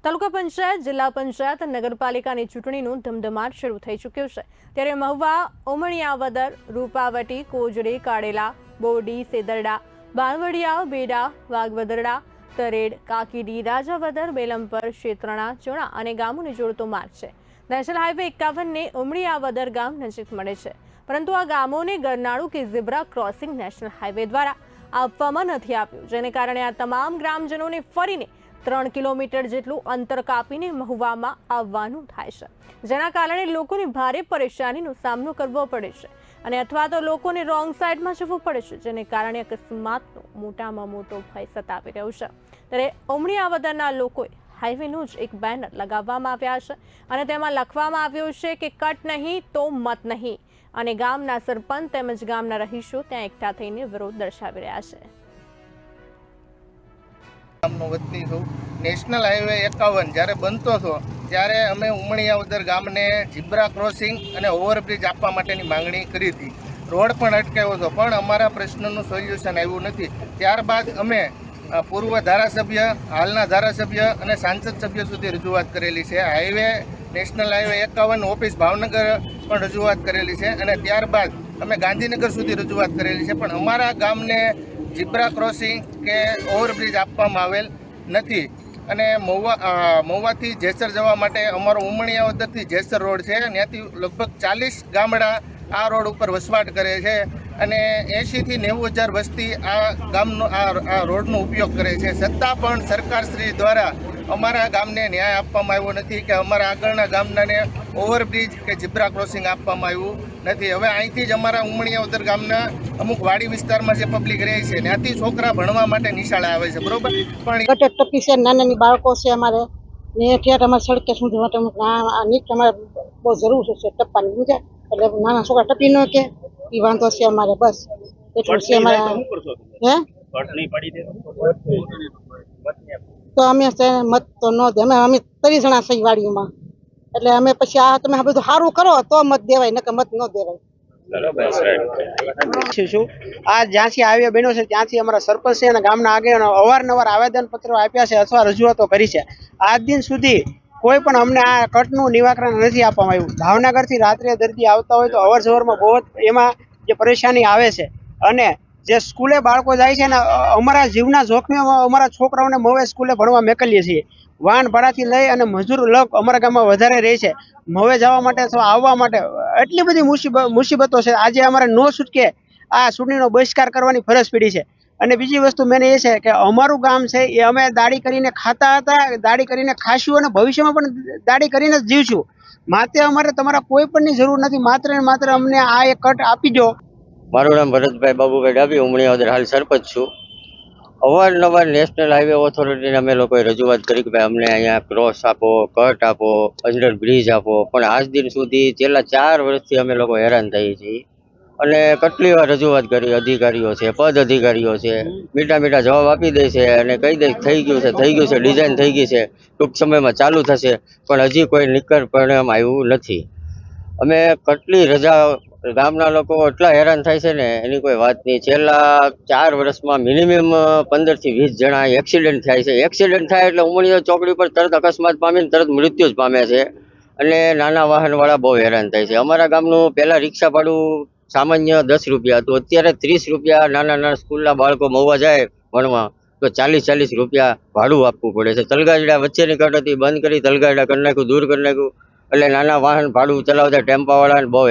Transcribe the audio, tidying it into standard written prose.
તાલુકા પંચાયત, જિલ્લા પંચાયત અને નગરપાલિકાની ચૂંટણીનું ધમધમાટ શરૂ થઈ ચૂક્યું છે। ત્યારે મહુવા, ઉમણિયાવદર, રૂપાવટી, કોજડી, કાળેલા, બોરડી, સેદરડા, બાણવડિયા, બેડા, વાઘવદરડા, તરેડ, કાકીડી, રાજાવદર, બેલમપર, શેત્રણા, ચોણા અને ગામોને જોડતો માર્ગ છે। નેશનલ હાઈવે 51ને ઉમણિયાવદર ગામ નજીક મળે છે, પરંતુ આ ગામોને ગરનાળું કે ઝીબ્રા ક્રોસિંગ નેશનલ હાઈવે દ્વારા આપવામાં નથી આવ્યું, જેને કારણે આ તમામ ગ્રામજનોને ફરીને 3 કિલોમીટર જેટલું અંતર કાપીને મહુવામાં આવવાનું થાય છે, જેના કારણે લોકોને ભારે પરેશાનીનો સામનો કરવો પડે છે અને અથવા તો લોકોને રોંગ સાઈડમાં જવું પડે છે, જેને કારણે અકસ્માતનો મોટામાં મોટો ભય સતાવી રહ્યો છે। ત્યારે ઉમણિયાવદરના લોકોએ હાઈવેનું જ એક બેનર લગાવવામાં આવ્યા છે અને તેમાં લખવામાં આવ્યું છે કે કટ નહીં તો મત નહીં, અને ગામના સરપંચ તેમજ ગામના રહીશો ત્યાં એકઠા થઈને વિરોધ દર્શાવી રહ્યા છે। નેશનલ હાઈવે 51 જ્યારે બનતો હતો ત્યારે અમે ઉમણિયાવદર ગામને ઝીબ્રા ક્રોસિંગ અને ઓવરબ્રિજ આપવા માટેની માંગણી કરી હતી। રોડ પણ અટકાવ્યો હતો, પણ અમારા પ્રશ્નનું સોલ્યુશન આવ્યું નથી। ત્યારબાદ અમે પૂર્વ ધારાસભ્ય, હાલના ધારાસભ્ય અને સાંસદ સભ્ય સુધી રજૂઆત કરેલી છે। Highway national highway 51 office Bhavnagar પણ રજૂઆત કરેલી છે અને ત્યારબાદ અમે ગાંધીનગર સુધી રજૂઆત કરેલી છે, પણ અમારા ગામને ઝીબ્રા ક્રોસિંગ કે ઓવરબ્રિજ આપવામાં આવેલ નથી। અને મહુવાથી જેસર જવા માટે અમારો ઉમણિયાવદરથી જેસર રોડ છે, ત્યાંથી લગભગ 40 ગામડા આ રોડ ઉપર વસવાટ કરે છે અને 80 થી 90 હજાર વસ્તી આ ગામનો આ રોડનો ઉપયોગ કરે છે, છતાં પણ સરકારશ્રી દ્વારા અમારા ગામને ન્યાય આપવામાં આવ્યો નથી કે અમારા આગળના ગામનાને ઓવરબ્રિજ કે ઝીબ્રા ક્રોસિંગ આપવામાં આવ્યું નથી। હવે અહીંથી જ અમારા ઉમણિયાવદર ગામના અમુક વાડી વિસ્તારમાં જે પબ્લિક રહે છે ત્યાંથી છોકરા ભણવા માટે નિશાળે આવે છે, બરોબર, પણ ગટર ટપી છે, નાની બાળકો છે અમારે ને ઠેઠ અમારે સડકે સુધી માટે નીચ અમારે બહુ જરૂર છે ટપવાની, સમજે? એટલે નાના છોકરા ટપી ન કે એ વાંધો છે અમારે, બસ એટલું છે અમારે। તો અમે મત તો ન દે, અમે 30 જણા છે વાડીમાં, એટલે અમે પછી આ તમે આ બધું સારું કરો તો મત દેવાય, નકર મત ન દેવાય। આ જ્યાંથી હાઈવે બન્યો છે ત્યાંથી અમારા સરપંચ અને ગામના આગેવાનો અવારનવાર આવેદન પત્રો આપ્યા છે અથવા રજૂઆતો કરી છે। આજ દિન સુધી કોઈ પણ અમને આ કટનું નિવારણ નથી આપવામાં આવ્યું। ભાવનગરથી રાત્રે દર્દી આવતા હોય તો અવર જવરમાં બહુ એમાં જે પરેશાની આવે છે, અને જે સ્કૂલે બાળકો જાય છે ને અમારા જીવના જોખમે અમારા છોકરાઓને મવે સ્કૂલે ભણવા મોકલીએ છીએ। વાહન ભાડાથી લઈ અને મજૂર લગ અમારા ગામમાં વધારે રહે છે, મવે જવા માટે અથવા આવવા માટે એટલી બધી મુસીબતો છે। આજે અમારે નો છૂટકે આ ચૂંટણીનો બહિષ્કાર કરવાની ફરજ પડી છે। અને બીજી વસ્તુ મેન એ છે કે અમારું ગામ છે એ અમે દાડી કરીને ખાતા હતા, દાડી કરીને ખાશું અને ભવિષ્યમાં પણ દાડી કરીને જ જીવશું। માટે અમારે તમારા કોઈ પણની જરૂર નથી, માત્ર ને માત્ર અમને આ એક કટ આપી દો। મારું નામ ભરતભાઈ બાબુભાઈ ડાબી, ઉમણિયાવદર હાલ સરપંચ છું। અવારનવાર નેશનલ હાઈવે ઓથોરિટીને અમે લોકોએ રજૂઆત કરી કે ભાઈ અમને અહીંયા ક્રોસ આપો, કટ આપો, અંડર બ્રિજ આપો, પણ આજ દિન સુધી છેલ્લા 4 વર્ષથી અમે લોકો હેરાન થઈએ છીએ અને કેટલી વાર રજૂઆત કરી। અધિકારીઓ છે, પદ અધિકારીઓ છે, મીઠા જવાબ આપી દે છે અને કહી દે થઈ ગયું છે, ડિઝાઇન થઈ ગઈ છે, ટૂંક સમયમાં ચાલુ થશે, પણ હજી કોઈ નિકર પરિણામ આવ્યું નથી। અમે કેટલી રજા ગામના લોકો એટલા હેરાન થાય છે ને એની કોઈ વાત નહીં। છેલ્લા 4 વર્ષમાં મિનિમમ 15 થી 20 જણા એક્સિડન્ટ થાય છે। એક્સિડન્ટ થાય એટલે ઉમણિયા ચોકડી પર તરત અકસ્માત પામીને તરત મૃત્યુ જ પામે છે અને નાના વાહનવાળા બહુ હેરાન થાય છે। અમારા ગામનું પહેલાં રિક્ષા ભાડું સામાન્ય 10 રૂપિયા હતું, અત્યારે 30 રૂપિયા। નાના સ્કૂલના બાળકો મહુવા જાય ભણવા તો 40 રૂપિયા ભાડું આપવું પડે છે। તલગાજડા વચ્ચેની કટ હતી, બંધ કરી તલગાજડા કરી નાખ્યું, દૂર કરી નાખ્યું, એટલે નાના વાહન ભાડું ચલાવતા ટેમ્પાવાળાને બહુ